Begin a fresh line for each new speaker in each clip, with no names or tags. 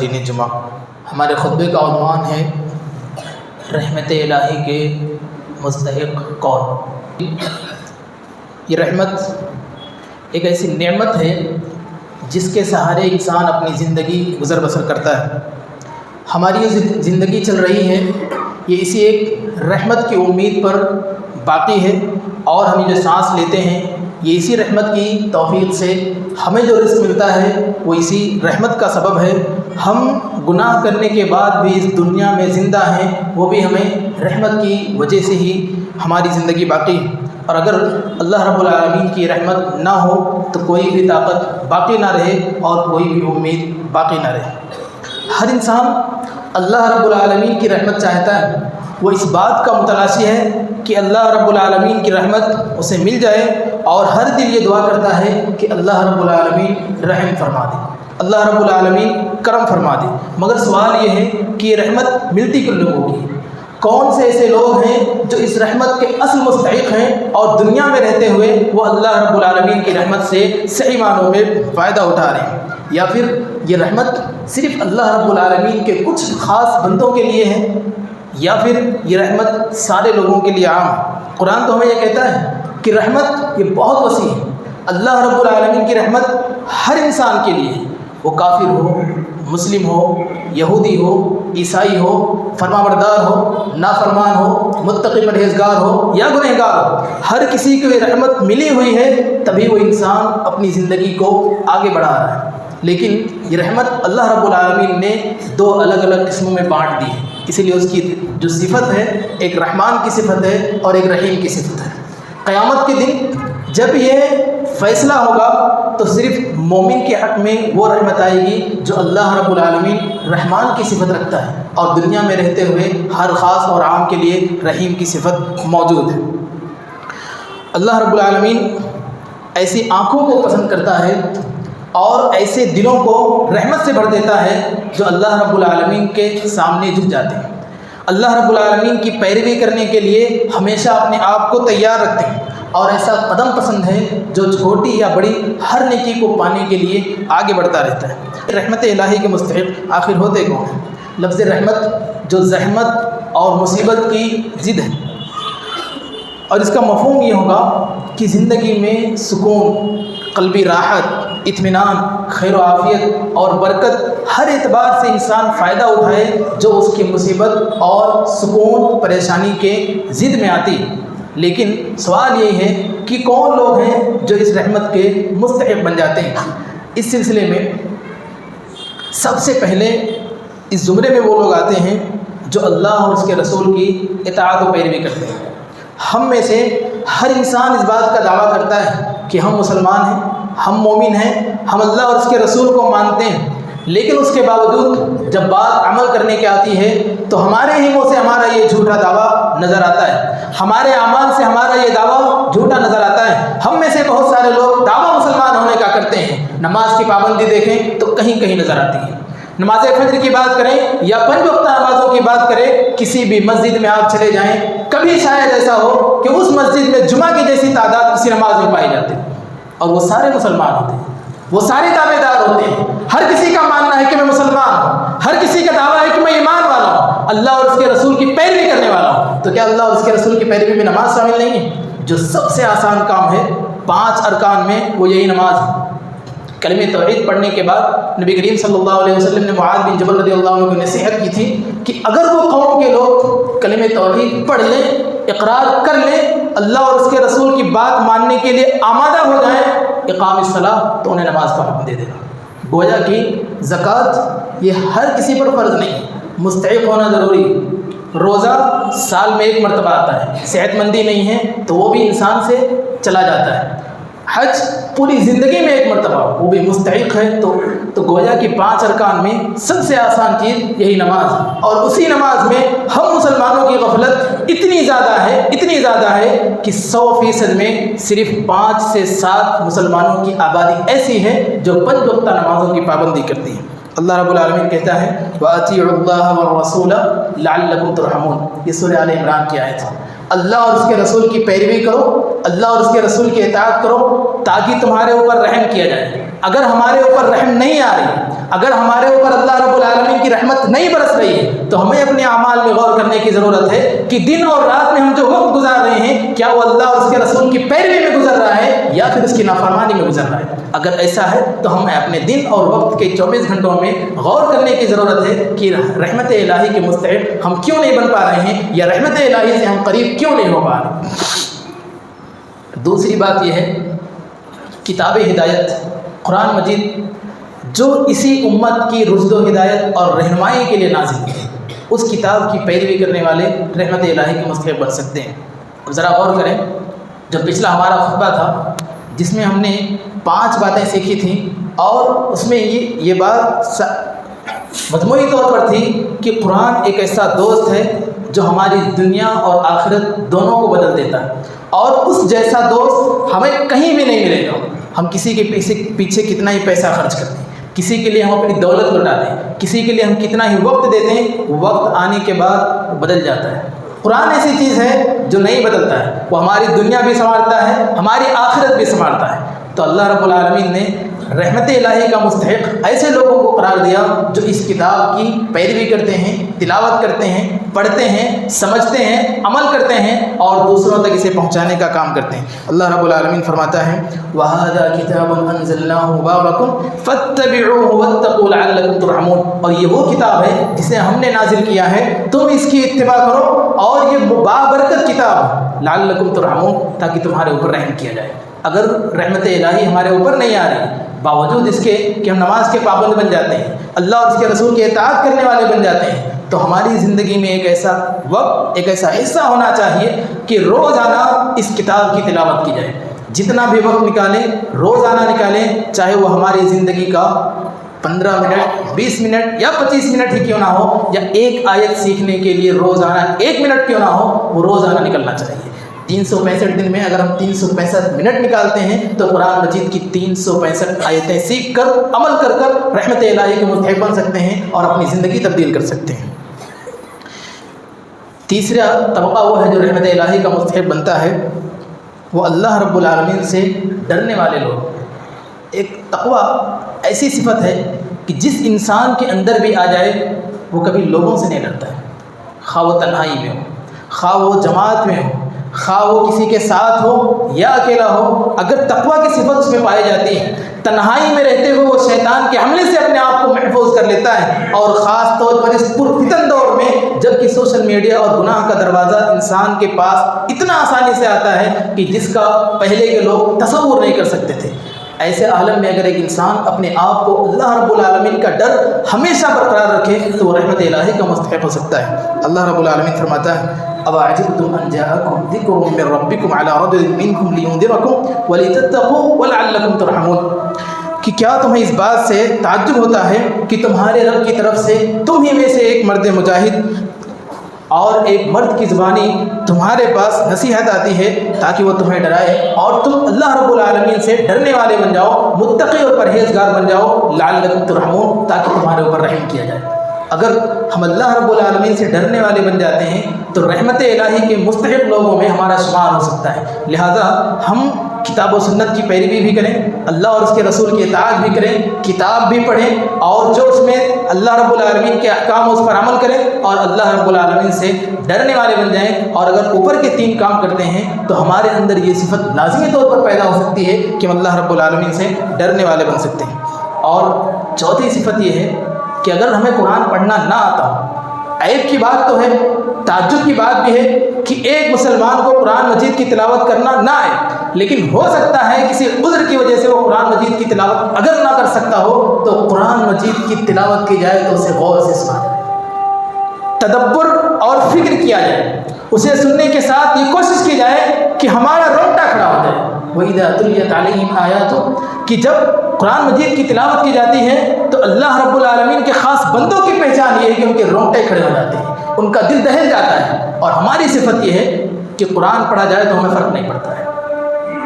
حاضرین جمعہ، ہمارے خطبے کا عنوان ہے رحمت الہی کے مستحق کون۔ یہ رحمت ایک ایسی نعمت ہے جس کے سہارے انسان اپنی زندگی گزر بسر کرتا ہے۔ ہماری جو زندگی چل رہی ہے یہ اسی ایک رحمت کی امید پر باقی ہے، اور ہم جو سانس لیتے ہیں یہ اسی رحمت کی توفیق سے ہمیں جو رزق ملتا ہے وہ اسی رحمت کا سبب ہے۔ ہم گناہ کرنے کے بعد بھی اس دنیا میں زندہ ہیں، وہ بھی ہمیں رحمت کی وجہ سے ہی ہماری زندگی باقی ہے، اور اگر اللہ رب العالمین کی رحمت نہ ہو تو کوئی بھی طاقت باقی نہ رہے اور کوئی بھی امید باقی نہ رہے۔ ہر انسان اللہ رب العالمین کی رحمت چاہتا ہے، وہ اس بات کا متلاشی ہے کہ اللہ رب العالمین کی رحمت اسے مل جائے، اور ہر دل یہ دعا کرتا ہے کہ اللہ رب العالمین رحم فرما دے، اللہ رب العالمین کرم فرما دے۔ مگر سوال یہ ہے کہ یہ رحمت ملتی کن لوگوں کی؟ کون سے ایسے لوگ ہیں جو اس رحمت کے اصل مستحق ہیں اور دنیا میں رہتے ہوئے وہ اللہ رب العالمین کی رحمت سے صحیح معنوں میں فائدہ اٹھا رہے ہیں؟ یا پھر یہ رحمت صرف اللہ رب العالمین کے کچھ خاص بندوں کے لیے ہے، یا پھر یہ رحمت سارے لوگوں کے لیے عام ہے؟ قرآن تو ہمیں یہ کہتا ہے کہ رحمت یہ بہت وسیع ہے۔ اللہ رب العالمین کی رحمت ہر انسان کے لیے ہے، وہ کافر ہو، مسلم ہو، یہودی ہو، عیسائی ہو، فرمانبردار ہو، نافرمان ہو، متقی پرہیزگار ہو یا گنہگار ہو، ہر کسی کو یہ رحمت ملی ہوئی ہے، تبھی وہ انسان اپنی زندگی کو آگے بڑھا رہا ہے۔ لیکن یہ رحمت اللہ رب العالمین نے دو الگ الگ قسموں میں بانٹ دی ہے، اسی لیے اس کی جو صفت ہے ایک رحمان کی صفت ہے اور ایک رحیم کی صفت ہے۔ قیامت کے دن جب یہ فیصلہ ہوگا تو صرف مومن کے حق میں وہ رحمت آئے گی جو اللہ رب العالمین رحمان کی صفت رکھتا ہے، اور دنیا میں رہتے ہوئے ہر خاص اور عام کے لیے رحیم کی صفت موجود ہے۔ اللہ رب العالمین ایسی آنکھوں کو پسند کرتا ہے اور ایسے دلوں کو رحمت سے بھر دیتا ہے جو اللہ رب العالمین کے سامنے جھک جاتے ہیں، اللہ رب العالمین کی پیروی کرنے کے لیے ہمیشہ اپنے آپ کو تیار رکھتے ہیں، اور ایسا قدم پسند ہے جو چھوٹی یا بڑی ہر نیکی کو پانے کے لیے آگے بڑھتا رہتا ہے۔ رحمت الہی کے مستحق آخر ہوتے کون ہیں؟ لفظ رحمت جو زحمت اور مصیبت کی ضد ہے، اور اس کا مفہوم یہ ہوگا کہ زندگی میں سکون، قلبی راحت، اطمینان، خیر و عافیت اور برکت ہر اعتبار سے انسان فائدہ اٹھائے جو اس کی مصیبت اور سکون پریشانی کے ضد میں آتی ہے۔ لیکن سوال یہ ہے کہ کون لوگ ہیں جو اس رحمت کے مستحق بن جاتے ہیں؟ اس سلسلے میں سب سے پہلے اس زمرے میں وہ لوگ آتے ہیں جو اللہ اور اس کے رسول کی اطاعت و پیروی کرتے ہیں۔ ہم میں سے ہر انسان اس بات کا دعویٰ کرتا ہے کہ ہم مسلمان ہیں، ہم مومن ہیں، ہم اللہ اور اس کے رسول کو مانتے ہیں، لیکن اس کے باوجود جب بات عمل کرنے کی آتی ہے تو ہمارے ہی منہ سے ہمارا یہ جھوٹا دعویٰ نظر آتا ہے، ہمارے اعمال سے ہمارا یہ دعویٰ جھوٹا نظر آتا ہے۔ ہم میں سے بہت سارے لوگ دعویٰ مسلمان ہونے کا کرتے ہیں، نماز کی پابندی دیکھیں تو کہیں کہیں نظر آتی ہے، نماز فجر کی بات کریں یا 5 وقتہ نمازوں کی بات کریں، کسی بھی مسجد میں آپ چلے جائیں کبھی شاید ایسا ہو کہ اس مسجد میں جمعہ کی جیسی تعداد کسی نماز میں پائی جاتی ہے، اور وہ سارے مسلمان ہوتے ہیں، وہ سارے تابع دار ہوتے ہیں، ہر کسی کا ماننا ہے کہ میں مسلمان ہوں، ہر کسی کا دعویٰ ہے کہ میں ایمان والا ہوں، اللہ اور اس کے رسول کی پیروی کرنے والا ہوں۔ تو کیا اللہ اور اس کے رسول کی پیروی میں نماز شامل نہیں ہے؟ جو سب سے آسان کام ہے 5 ارکان میں وہ یہی نماز ہے۔ کلمہ توحید پڑھنے کے بعد نبی کریم صلی اللہ علیہ وسلم نے معاذ بن جبل رضی اللہ عنہ کو نصیحت کی تھی کہ اگر وہ قوم کے لوگ کلمہ توحید پڑھ لیں، اقرار کر لیں، اللہ اور اس کے رسول کی بات ماننے کے لیے آمادہ ہو جائیں، اقام الصلاۃ، تو انہیں نماز کا حکم دے دینا۔ گویا کہ زکوٰۃ یہ ہر کسی پر فرض نہیں، مستحق ہونا ضروری ہے۔ روزہ سال میں 1 مرتبہ آتا ہے، صحت مندی نہیں ہے تو وہ بھی انسان سے چلا جاتا ہے۔ حج پوری زندگی میں 1 مرتبہ، وہ بھی مستحق ہے، تو گویا کہ 5 ارکان میں سب سے آسان چیز یہی نماز ہے، اور اسی نماز میں ہم مسلمانوں کی غفلت اتنی زیادہ ہے کہ 100% میں صرف 5 سے 7 مسلمانوں کی آبادی ایسی ہے جو 5 وقتہ نمازوں کی پابندی کرتی ہے۔ اللہ رب العالمین کہتا ہے وَأَطِيعُوا اللَّهَ وَالرَّسُولَ لَعَلَّكُمْ تُرْحَمُونَ، یہ سورہ آل عمران کی آیت ہے۔ اللہ اور اس کے رسول کی پیروی کرو، اللہ اور اس کے رسول کی اطاعت کرو تاکہ تمہارے اوپر رحم کیا جائے۔ اگر ہمارے اوپر رحم نہیں آ رہی، اگر ہمارے اوپر اللہ رب العالمین کی رحمت نہیں برس رہی ہے، تو ہمیں اپنے اعمال میں غور کرنے کی ضرورت ہے کہ دن اور رات میں ہم جو وقت گزار رہے ہیں، کیا وہ اللہ اور اس کے رسول کی پیروی میں گزر رہا ہے یا پھر اس کی نافرمانی میں گزر رہا ہے؟ اگر ایسا ہے تو ہمیں اپنے دن اور وقت کے 24 گھنٹوں میں غور کرنے کی ضرورت ہے کہ رحمت الہی کے مستحق ہم کیوں نہیں بن پا رہے ہیں، یا رحمت الہی سے ہم قریب کیوں نہیں ہو پا رہے۔ دوسری بات یہ ہے، کتاب ہدایت قرآن مجید جو اسی امت کی رشد و ہدایت اور رہنمائی کے لیے نازل کی ہے، اس کتاب کی پیروی کرنے والے رحمت الہی کے مستحق بن سکتے ہیں۔ اب ذرا غور کریں، جو پچھلا ہمارا خطبہ تھا جس میں ہم نے 5 باتیں سیکھی تھیں، اور اس میں یہ بات مجموعی طور پر تھی کہ قرآن ایک ایسا دوست ہے جو ہماری دنیا اور آخرت دونوں کو بدل دیتا ہے، اور اس جیسا دوست ہمیں کہیں بھی نہیں ملے گا۔ ہم کسی کے پیچھے کتنا ہی پیسہ خرچ کرتے ہیں، کسی کے لیے ہم اپنی دولت لٹا دیں، کسی کے لیے ہم کتنا ہی وقت دیتے ہیں، وقت آنے کے بعد بدل جاتا ہے۔ قرآن ایسی چیز ہے جو نہیں بدلتا ہے، وہ ہماری دنیا بھی سنوارتا ہے، ہماری آخرت بھی سنوارتا ہے۔ تو اللہ رب العالمین نے رحمت الہی کا مستحق ایسے لوگوں کو قرار دیا جو اس کتاب کی پیروی کرتے ہیں، تلاوت کرتے ہیں، پڑھتے ہیں، سمجھتے ہیں، عمل کرتے ہیں اور دوسروں تک اسے پہنچانے کا کام کرتے ہیں۔ اللہ رب العالمین فرماتا ہے وَهَذَا كِتَابٌ أَنزَلْنَاهُ مُبَارَكٌ فَاتَّبِعُوهُ وَاتَّقُوا لَعَلَّكُمْ تُرْحَمُونَ، اور یہ وہ کتاب ہے جسے ہم نے نازل کیا ہے، تم اس کی اتباع کرو، اور یہ بابرکت کتاب ہے لَعَلَّكُمْ تُرْحَمُونَ، تاکہ تمہارے اوپر رحم کیا جائے۔ اگر رحمت الہی ہمارے اوپر نہیں آ رہی، باوجود اس کے کہ ہم نماز کے پابند بن جاتے ہیں، اللہ اور اس کے رسول کی اطاعت کرنے والے بن جاتے ہیں، تو ہماری زندگی میں ایک ایسا وقت، ایک ایسا حصہ ہونا چاہیے کہ روزانہ اس کتاب کی تلاوت کی جائے۔ جتنا بھی وقت نکالیں، روزانہ نکالیں، چاہے وہ ہماری زندگی کا 15 منٹ، 20 منٹ یا 25 منٹ ہی کیوں نہ ہو، یا ایک آیت سیکھنے کے لیے روزانہ 1 منٹ کیوں نہ ہو، وہ روزانہ نکلنا چاہیے۔ 365 دن میں اگر ہم 365 منٹ نکالتے ہیں تو قرآن مجید کی 365 آیتیں سیکھ کر، عمل کر رحمت الہی کے مستحق بن سکتے ہیں اور اپنی زندگی تبدیل کر سکتے ہیں۔ تیسرا طبقہ وہ ہے جو رحمت الہی کا مستحق بنتا ہے، وہ اللہ رب العالمین سے ڈرنے والے لوگ۔ ایک تقویٰ ایسی صفت ہے کہ جس انسان کے اندر بھی آ جائے وہ کبھی لوگوں سے نہیں ڈرتا ہے، خواہ وہ تنہائی میں ہو، خواہ وہ جماعت میں ہو، خواہ وہ کسی کے ساتھ ہو یا اکیلا ہو۔ اگر تقویٰ کی صفت اس میں پائی جاتی ہے، تنہائی میں رہتے ہوئے وہ شیطان کے حملے سے اپنے آپ کو محفوظ کر لیتا ہے، اور خاص طور پر اس پرفتن دور میں جب کہ سوشل میڈیا اور گناہ کا دروازہ انسان کے پاس اتنا آسانی سے آتا ہے کہ جس کا پہلے کے لوگ تصور نہیں کر سکتے تھے، ایسے عالم میں اگر ایک انسان اپنے آپ کو اللہ رب العالمین کا ڈر ہمیشہ برقرار رکھے تو وہ رحمت الہی کا مستحق ہو سکتا ہے۔ اللہ رب العالمین فرماتا ہے أَوَعَجِبْتُمْ أَنْ جَاءَكُمْ ذِكْرٌ مِّن رَّبِّكُمْ عَلَىٰ رَجُلٍ مِّنكُمْ لِيُنذِرَكُمْ وَلِتَتَّقُوا وَلَعَلَّكُمْ تُرْحَمُونَ، کہ کیا تمہیں اس بات سے تعجب ہوتا ہے کہ تمہارے رب کی طرف سے تم ہی میں سے ایک مرد مجاہد اور ایک مرد کی زبانی تمہارے پاس نصیحت آتی ہے تاکہ وہ تمہیں ڈرائے، اور تم اللہ رب العالمین سے ڈرنے والے بن جاؤ، متقی اور پرہیزگار بن جاؤ، لعلکم ترحمون، تاکہ تمہارے اوپر رحم کیا جائے۔ اگر ہم اللہ رب العالمین سے ڈرنے والے بن جاتے ہیں تو رحمت الہی کے مستحق لوگوں میں ہمارا شمار ہو سکتا ہے۔ لہذا ہم کتاب و سنت کی پیروی بھی کریں، اللہ اور اس کے رسول کی اطاعت بھی کریں، کتاب بھی پڑھیں، اور جو اس میں اللہ رب العالمین کے احکام اس پر عمل کریں، اور اللہ رب العالمین سے ڈرنے والے بن جائیں۔ اور اگر اوپر کے 3 کام کرتے ہیں تو ہمارے اندر یہ صفت لازمی طور پر پیدا ہو سکتی ہے کہ ہم اللہ رب العالمین سے ڈرنے والے بن سکتے ہیں۔ اور چوتھی صفت یہ ہے کہ اگر ہمیں قرآن پڑھنا نہ آتا ہو، عیب کی بات تو ہے، تعجب کی بات بھی ہے کہ ایک مسلمان کو قرآن مجید کی تلاوت کرنا نہ آئے، لیکن ہو سکتا ہے کسی عذر کی وجہ سے وہ قرآن مجید کی تلاوت اگر نہ کر سکتا ہو تو قرآن مجید کی تلاوت کی جائے تو اسے غور سے سنا جائے، تدبر اور فکر کیا جائے، اسے سننے کے ساتھ یہ کوشش کی جائے کہ ہمارا رونگٹا کھڑا ہو جائے۔ وَإِذَا تُلِيَتْ عَلَيْهِمْ آيَاتُ، کہ جب قرآن مجید کی تلاوت کی جاتی ہے تو اللہ رب العالمین کے خاص بندوں کی پہچان یہ ہے کہ ان کے رونگٹے کھڑے ہو جاتے ہیں، ان کا دل دہل جاتا ہے۔ اور ہماری صفت یہ ہے کہ قرآن پڑھا جائے تو ہمیں فرق نہیں پڑتا ہے،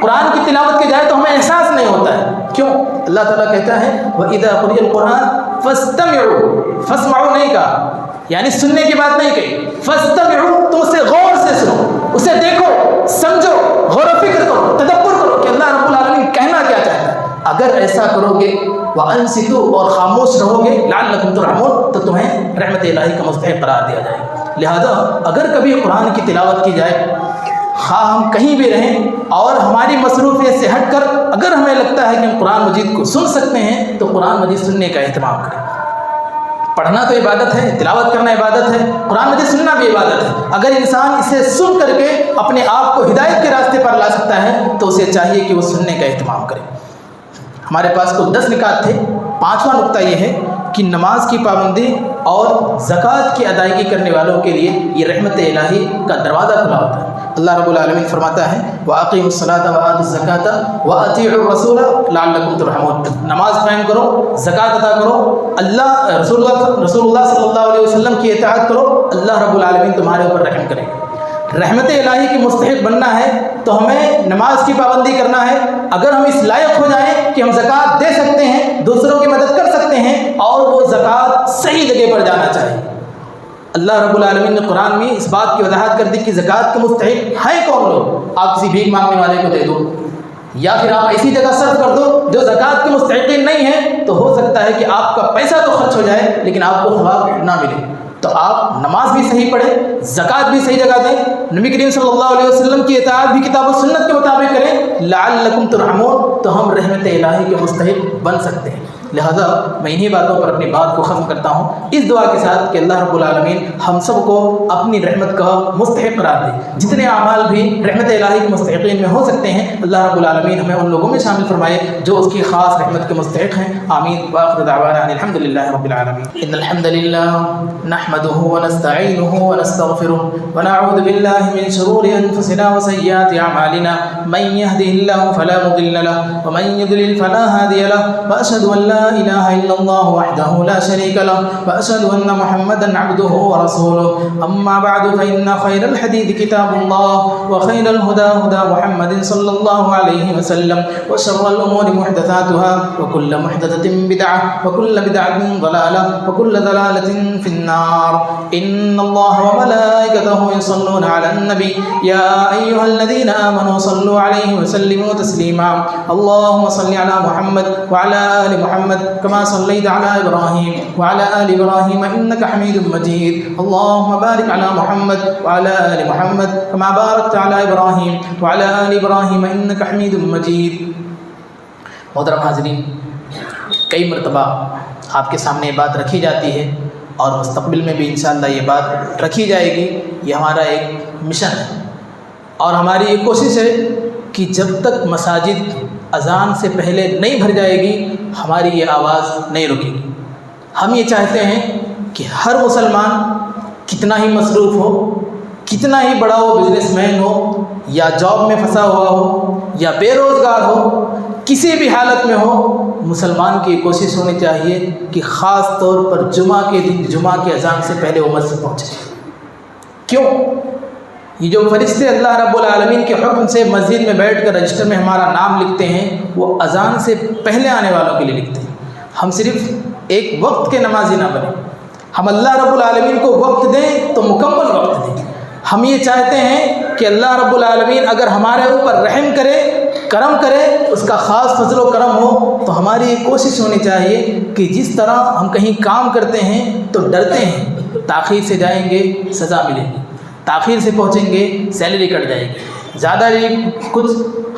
قرآن کی تلاوت کی جائے تو ہمیں احساس نہیں ہوتا ہے۔ کیوں؟ اللہ تعالیٰ کہتا ہے وَإِذَا قُرِئَ الْقُرْآنُ فَاسْتَمِعُوا، فَاسْمَعُوا نہیں کہا، یعنی سننے کی بات نہیں کہی، فَاسْتَمِعُوا، تم اسے غور سے سنو، اسے دیکھو، سمجھو، غور و فکر کرو، تدبر کرو کہ اللہ رب العالمین کہنا کیا چاہتا ہے۔ اگر ایسا کرو گے وَأَنصِتُوا اور خاموش رہو گے لَعَلَّكُمْ تُرْحَمُونَ تو تمہیں رحمت الہی کا مستحق قرار دیا جائے گا۔ لہذا اگر کبھی قرآن کی تلاوت کی جائے، خواہ ہم کہیں بھی رہیں اور ہماری مصروفیت سے ہٹ کر اگر ہمیں لگتا ہے کہ ہم قرآن مجید کو سن سکتے ہیں تو قرآن مجید سننے کا اہتمام کریں۔ پڑھنا تو عبادت ہے، تلاوت کرنا عبادت ہے، قرآن مجید سننا بھی عبادت ہے۔ اگر انسان اسے سن کر کے اپنے آپ کو ہدایت کے راستے پر لا سکتا ہے تو اسے چاہیے کہ وہ سننے کا اہتمام کرے۔ ہمارے پاس کل 10 نکات تھے۔ 5واں نقطہ یہ ہے کہ نماز کی پابندی اور زکوٰۃ کی ادائیگی کرنے والوں کے لیے یہ رحمت الہی کا دروازہ کھلا ہوتا ہے۔ اللہ رب العالمین فرماتا ہے وَأَقِيمُوا الصَّلَاةَ وَآتُوا الزَّكَاةَ وَأَطِيعُوا الرَّسُولَ لَعَلَّكُمْ تُرْحَمُونَ۔ نماز قائم کرو، زکوٰۃ ادا کرو، رسول اللہ صلی اللہ علیہ وسلم کی اطاعت کرو، اللہ رب العالمین تمہارے اوپر رحم کرے گا۔ رحمت الہی کے مستحق بننا ہے تو ہمیں نماز کی پابندی کرنا ہے۔ اگر ہم اس لائق ہو جائیں کہ ہم زکوٰۃ دے سکتے ہیں، دوسروں کی مدد کر سکتے ہیں اور وہ زکوٰۃ صحیح جگہ پر جانا چاہیے۔ اللہ رب العالمین نے قرآن میں اس بات کی وضاحت کر دی کہ زکوٰۃ کے مستحق ہیں کون لوگ۔ آپ کسی بھیک مانگنے والے کو دے دو یا پھر آپ ایسی جگہ صرف کر دو جو زکوٰۃ کے مستحقین نہیں ہیں، تو ہو سکتا ہے کہ آپ کا پیسہ تو خرچ ہو جائے لیکن آپ کو ثواب نہ ملے۔ تو آپ نماز بھی صحیح پڑھیں، زکوٰۃ بھی صحیح جگہ دیں، نبی کریم صلی اللہ علیہ وسلم کی اطاعت بھی کتاب و سنت کے مطابق کریں، لعلکم ترحمون تو ہم رحمت الہی کے مستحق بن سکتے ہیں۔ لہذا میں انہی باتوں پر اپنی بات کو ختم کرتا ہوں اس دعا کے ساتھ کہ اللہ رب العالمین ہم سب کو اپنی رحمت کا مستحق قرار دے۔ جتنے اعمال بھی رحمت الہی کے مستحقین میں ہو سکتے ہیں اللہ رب العالمین ہمیں ان لوگوں میں شامل فرمائے جو اس کی خاص رحمت کے مستحق ہیں۔ آمین وآخر دعوانا الحمد للہ رب العالمین۔ ان الحمد للہ نحمده ونستعینه ونستغفره ونعوذ باللہ من شرور انفسنا وسیئات اعمالنا من يهده الله فلا مضل له ومن يضلل فلا هادي له واشهد ان لا إله إلا الله وحده لا شريك له وأشهد أن محمدا عبده ورسوله أما بعد فإن خير الحديث كتاب الله وخير الهدى هدى محمد صلى الله عليه وسلم وشر الأمور محدثاتها وكل محدثة بدعة وكل بدعة ضلالة وكل ضلالة في النار إن الله وملائكته يصلون على النبي يا أيها الذين آمنوا صلوا عليه وسلموا تسليما اللهم صل على محمد وعلى آل محمد كما صليت على إبراهيم وعلى آل إبراهيم إنك حميد مجيد اللهم بارك على محمد وعلى آل محمد كما باركت على إبراهيم وعلى آل إبراهيم إنك حميد مجيد۔ محترم حاضرین، کئی مرتبہ آپ کے سامنے یہ بات رکھی جاتی ہے اور مستقبل میں بھی انشاءاللہ یہ بات رکھی جائے گی۔ یہ ہمارا ایک مشن ہے اور ہماری یہ کوشش ہے کہ جب تک مساجد اذان سے پہلے نہیں بھر جائے گی ہماری یہ آواز نہیں رکے گی۔ ہم یہ چاہتے ہیں کہ ہر مسلمان کتنا ہی مصروف ہو، کتنا ہی بڑا وہ بزنس مین ہو یا جاب میں پھنسا ہوا ہو یا بے روزگار ہو، کسی بھی حالت میں ہو، مسلمان کی کوشش ہونی چاہیے کہ خاص طور پر جمعہ کے دن جمعہ کی اذان سے پہلے وہ مسجد پہنچے۔ کیوں؟ یہ جو فرشتے اللہ رب العالمین کے حکم سے مسجد میں بیٹھ کر رجسٹر میں ہمارا نام لکھتے ہیں وہ اذان سے پہلے آنے والوں کے لیے لکھتے ہیں۔ ہم صرف ایک وقت کے نمازی نہ بنیں، ہم اللہ رب العالمین کو وقت دیں تو مکمل وقت دیں۔ ہم یہ چاہتے ہیں کہ اللہ رب العالمین اگر ہمارے اوپر رحم کرے، کرم کرے، اس کا خاص فضل و کرم ہو تو ہماری یہ کوشش ہونی چاہیے کہ جس طرح ہم کہیں کام کرتے ہیں تو ڈرتے ہیں تاخیر سے جائیں گے سزا ملے گی، تاخیر سے پہنچیں گے سیلری کٹ جائے گی، زیادہ کچھ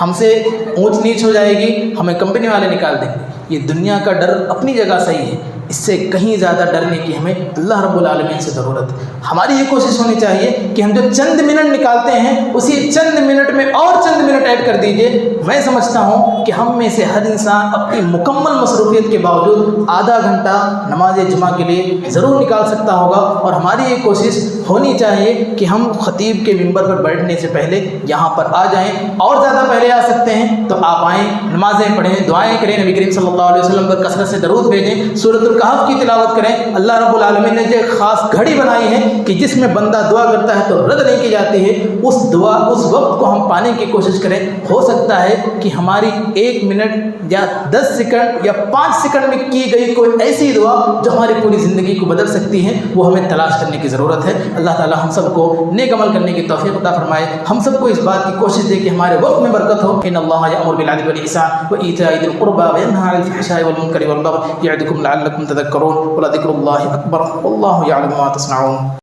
ہم سے اونچ نیچ ہو جائے گی، ہمیں کمپنی والے نکال دیں گے۔ یہ دنیا کا ڈر اپنی جگہ صحیح ہے، اس سے کہیں زیادہ ڈرنے کی ہمیں اللہ رب العالمین سے ضرورت ہے۔ ہماری یہ کوشش ہونی چاہیے کہ ہم جو چند منٹ نکالتے ہیں اسی چند منٹ میں اور چند منٹ ایڈ کر دیجئے۔ میں سمجھتا ہوں کہ ہم میں سے ہر انسان اپنی مکمل مصروفیت کے باوجود آدھا گھنٹہ نماز جمعہ کے لیے ضرور نکال سکتا ہوگا، اور ہماری یہ کوشش ہونی چاہیے کہ ہم خطیب کے منبر پر بیٹھنے سے پہلے یہاں پر آ جائیں، اور زیادہ پہلے آ سکتے ہیں تو آپ آئیں، نمازیں پڑھیں، دعائیں کریں، نبی کریم صلی اللہ علیہ وسلم پر کثرت سے درود بھیجیں، سورۃ کہف کی تلاوت کریں۔ اللہ رب العالمین نے جو ایک خاص گھڑی بنائی ہے کہ جس میں بندہ دعا کرتا ہے تو رد نہیں کی جاتی ہے، اس دعا اس وقت کو ہم پانے کی کوشش کریں۔ ہو سکتا ہے کہ ہماری 1 منٹ یا 10 سیکنڈ یا 5 سیکنڈ میں کی گئی کوئی ایسی دعا جو ہماری پوری زندگی کو بدل سکتی ہے، وہ ہمیں تلاش کرنے کی ضرورت ہے۔ اللہ تعالی ہم سب کو نیک عمل کرنے کی توفیق عطا فرمائے، ہم سب کو اس بات کی کوشش دے کہ ہمارے وقت میں برکت ہو۔ ان اللہ یأمر بالعدل والإحسان وإيتاء ذی القربى وینہی عن الفحشاء والمنکر والبغی یعظکم لعلکم تذکرون ولذکر اللہ اکبر واللہ یعلم ما تصنعون۔